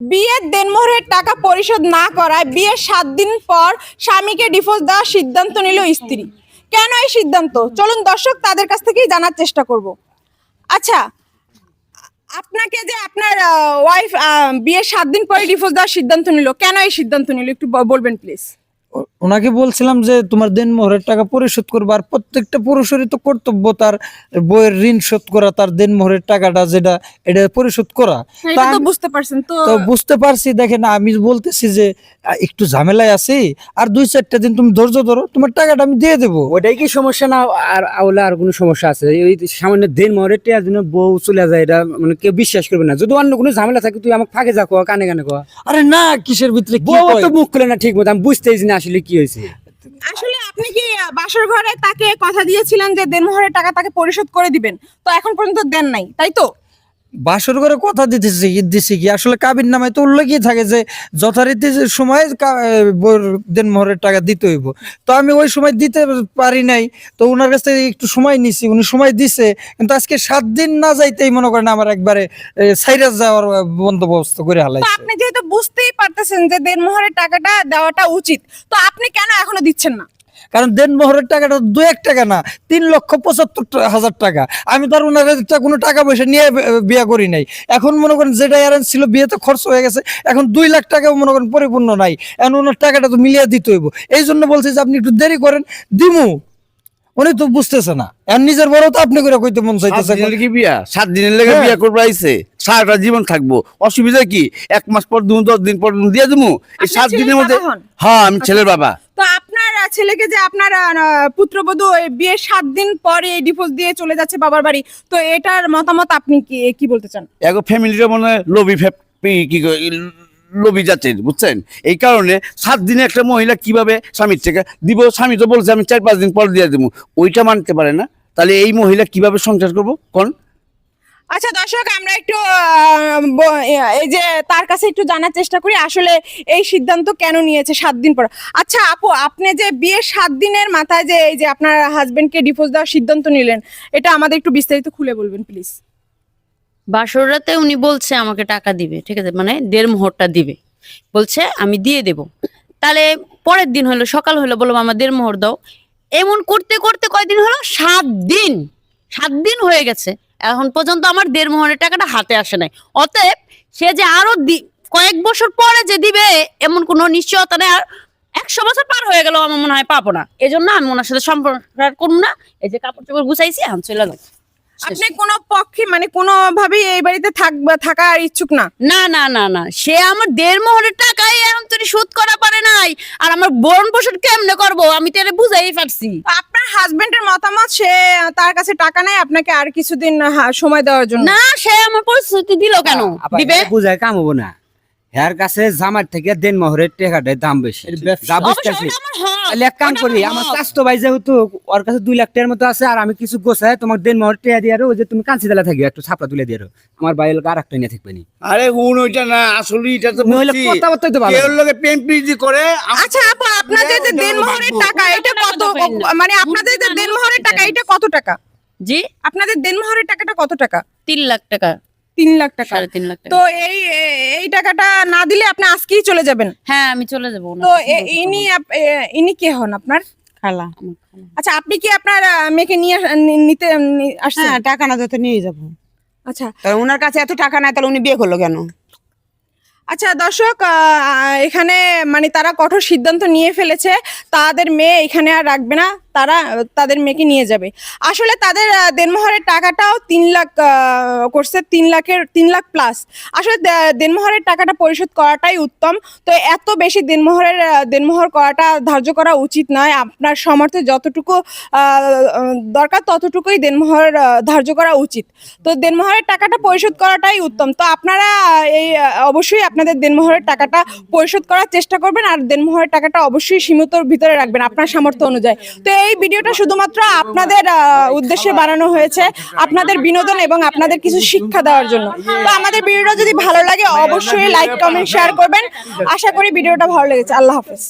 বিয়ের দেনমোহরের টাকা পরিশোধ না করায় বিয়ের 7 দিন পর স্বামীকে ডিভোর্স দেওয়ার সিদ্ধান্ত নিল স্ত্রী। কেন এই সিদ্ধান্ত? চলুন দর্শক তাদের কাছ থেকেই জানার চেষ্টা করব। আচ্ছা, আপনাকে যে আপনার ওয়াইফ বিয়ের 7 দিন পরে ডিভোর্স দেওয়ার সিদ্ধান্ত নিল, কেন এই সিদ্ধান্ত নিল একটু বলবেন প্লিজ? ওনাকে বলছিলাম যে তোমার দেনমোহরের টাকা পরিশোধ করবো, আর প্রত্যেকটা পুরুষেরই তো কর্তব্য তার বইয়ের ঋণ শোধ করা, তার দেনমোহরের টাকাটা যেটা এটা পরিশোধ করা। এটা তো বুঝতে পারছেন তো? তো বুঝতে পারছি, দেখেন আমি বলতেছি যে একটু ঝামেলায় আছি, আর 2-4টা দিন তুমি ধৈর্য ধরো, তোমার টাকাটা আমি দিয়ে দেবো। ওটাই কি সমস্যা না? আর আওলা আর কোনো সমস্যা আছে? ওই সামান্য দেনমোহরের টাকার জন্য বউ চলে যায়, এটা মানে কেউ বিশ্বাস করবে না। যদি অন্য কোনো ঝামেলা থাকে তুই আমাকে ফাঁকে যা কো, কানে কানে কো। আরে না, কিসের ভিতরে কি বউ কয়? তো মুখ খুলে না ঠিক মতো, আমি বুঝতেছি না আসলে কি হয়েছে। আসলে আপনি কি বাসর ঘরে তাকে কথা দিয়েছিলেন যে দেনমোহরের টাকা তাকে পরিশোধ করে দিবেন, তো এখন পর্যন্ত দেন নাই, তাই তো? বাসর করে কথা দিছি কি আসলে কাবির নামায় তো উল্লেখই থাকে যে যথারীতি যে সময় দেনমোহরের টাকা দিতে হইব। তো আমি ওই সময় দিতে পারি নাই, তো ওনার কাছ থেকে একটু সময় নিছি, উনি সময় দিছে, কিন্তু আজকে 7 দিন না যাইতেই মনে করেন আমার একবারে সাইরা যাওয়ার বন্দোবস্ত করে তো হালাইছে। আপনি যেহেতু বুঝতেই পারতেছেন যে দেনমোহরের টাকাটা দেওয়াটা উচিত, তো আপনি কেন এখনো দিচ্ছেন না? কারণ দেনমোহরের টাকাটা 2-1 টাকা না, 3,75,000 টাকা। আমি তো আর ওনার কোনো টাকা পয়সা নিয়ে বিয়ে করি নাই। এখন মনে করেন যেটা অ্যারেঞ্জ ছিল, বিয়েতে খরচ হয়ে গেছে, এখন 2 লাখ টাকাও মনে করেন পরিপূর্ণ নাই। এখন ওনার টাকাটা তো মিলিয়ে দিতে হইব। এই জন্য বলছি যে আপনি একটু দেরি করেন, দিমু। উনি তো বুঝতেছে না, আর নিজের বড় তো আপনি করে কইতে মন চাইতেছে। 7 দিনের কি বিয়া? 7 দিনের লেগে হ্যাঁ। বিয়া করবো আইছে, সারাটা জীবন থাকবো, অসুবিধা কি? 1 মাস পর দিন, 10 দিন পর দিয়ে দেবো। এই আপনি 7 দিনের ছেলের মধ্যে বাবা হন? হ্যাঁ, আমি ছেলের বাবা। তো আপনার ছেলেকে যে আপনার পুত্রবধূ এই বিয়ের 7 দিন পরে ডিভোর্স দিয়ে চলে যাচ্ছে বাবার বাড়ি, তো এটার মতামত আপনি কি বলতে চান? এগো ফ্যামিলিটা মনে হয় লোভী জাতের, বুঝছেন? এই কারণে 7 দিনে একটা মহিলা কিভাবে স্বামীর থেকে দিব? স্বামী তো বলছে আমি 4-5 দিন পর দিয়ে দেবো, ওইটা মানতে পারে না। তাহলে এই মহিলা কিভাবে সংসার করবো কোন? আচ্ছা দর্শক, আমরা একটু এই যে তার কাছে একটু জানার চেষ্টা করি আসলে এই সিদ্ধান্ত কেন নিয়েছে 7 দিন পর। আচ্ছা আপু, আপনি যে বিয়ের 7 দিনের মাথায় যে এই যে আপনার হাজবেন্ডকে ডিভোর্স দেওয়ার সিদ্ধান্ত নিলেন, এটা আমাদের একটু বিস্তারিত খুলে বলবেন প্লিজ? বাসর রাতে উনি বলছে আমাকে টাকা দিবে, ঠিক আছে, মানে দেড়মোহরটা দিবে, বলছে আমি দিয়ে দেব। তাহলে পরের দিন হলো, সকাল হলো, বললাম আমার দেড়মোহর দাও। এমন করতে করতে কয়দিন হলো? 7 দিন। 7 দিন হয়ে গেছে, এখন পর্যন্ত আমার দেড়মোহরের টাকাটা হাতে আসে নাই। অতএব সে যে আরো কয়েক বছর পরে যে দিবে এমন কোনো নিশ্চয়তা নেই। আর 100 বছর পার হয়ে গেল আমার মনে হয় পাবো না। এজন্য আমি ওনার সাথে সম্পর্ক করবো না। এই যে কাপড় চোপড় গুছাইছি, এখন চলে যাবো। আপনি কোনো পক্ষে মানে কোনো ভাবেই এই বাড়িতে থাকার ইচ্ছুক না? না না না না, সে আমার দেড়মোহরের টাকাই এখন তুই শোধ করা পারে নাই, আর আমার ভরণ পোষণ কেমনে করবো আমি তো এটা বুঝাই পারছি। আপনার হাজবেন্ডের মতামত, সে তার কাছে টাকা নেই আপনাকে আর কিছুদিন সময় দেওয়ার জন্য? না, সে আমার পরিস্থিতি দিল কেন দিবে? বুঝায় কাম হবো না। এর কাছে জামার থেকে দেনমোহরের টাকাটার দাম বেশি। যা বুঝতেছি, অবশ্যই আমার হক, তাহলে এক কাম ওটা করি, আমার আমার হক। স্বাস্থ্য ভাই যেহেতু ওর কাছে 2 লাখ টাকার মতো আছে, আর আমি কিছু গোছায় তোমার দেনমোহর টাকা দিয়ে, ওই যে তুমি কাঁচি দিলা থাকি একটু ছাপড়া তুলে দিয়ে, আমার ভাই আর একটা নিয়ে থাকবে নি। আরে হুন, ওইটা না, আসলে এটা তো নইলে বুঝছি। কথাবার্তাই তো ভালো কেউ লোকে প্রেম প্রীতি করে। আচ্ছা আপু, আপনাদের যে দেনমোহরের টাকা এটা কত, মানে আপনাদের যে দেনমোহরের টাকা এটা কত টাকা? জি, আপনাদের দেনমোহরের টাকাটা কত টাকা? 3 লাখ টাকা। 3 লাখ টাকা। 3.5 লাখ টাকা। তো এই টাকাটা না দিলে আপনি আজকেই চলে যাবেন? হ্যাঁ, আমি চলে যাবো। তো ইনি কে হন আপনার? খালা। আচ্ছা, আপনি কি আপনার মেয়েকে নিতে আসছেন? হ্যাঁ, টাকা না দিতে নিয়ে যাবো। আচ্ছা তাহলে ওনার কাছে এত টাকা নাই, তাহলে উনি বিয়ে করলো কেন? আচ্ছা দর্শক, এখানে মানে তারা কঠোর সিদ্ধান্ত নিয়ে ফেলেছে, তাদের মেয়ে এখানে আর রাখবে না, তারা তাদের মেয়েকে নিয়ে যাবে। আসলে তাদের দেনমোহরের টাকাটাও 3 লাখ করছে, 3 লাখ প্লাস। আসলে দেনমোহরের টাকাটা পরিশোধ করাটাই উত্তম। তো এত বেশি দেনমোহর করাটা ধার্য করা উচিত নয়। আপনার সামর্থ্যে যতটুকু দরকার ততটুকুই দেনমোহর ধার্য করা উচিত। তো দেনমোহরের টাকাটা পরিশোধ করাটাই উত্তম। তো আপনারা অবশ্যই আপনাদের দেনমোহরের টাকাটা পরিশোধ করার চেষ্টা করবেন, আর দেনমোহরের টাকাটা অবশ্যই সীমিতর ভিতরে রাখবেন আপনার সামর্থ্য অনুযায়ী। তো এই ভিডিওটা শুধুমাত্র আপনাদের উদ্দেশ্যে বানানো হয়েছে, আপনাদের বিনোদন এবং আপনাদের কিছু শিক্ষা দেওয়ার জন্য। তো আমাদের ভিডিওটা যদি ভালো লাগে অবশ্যই লাইক, কমেন্ট, শেয়ার করবেন। আশা করি ভিডিওটা ভালো লেগেছে। আল্লাহ হাফেজ।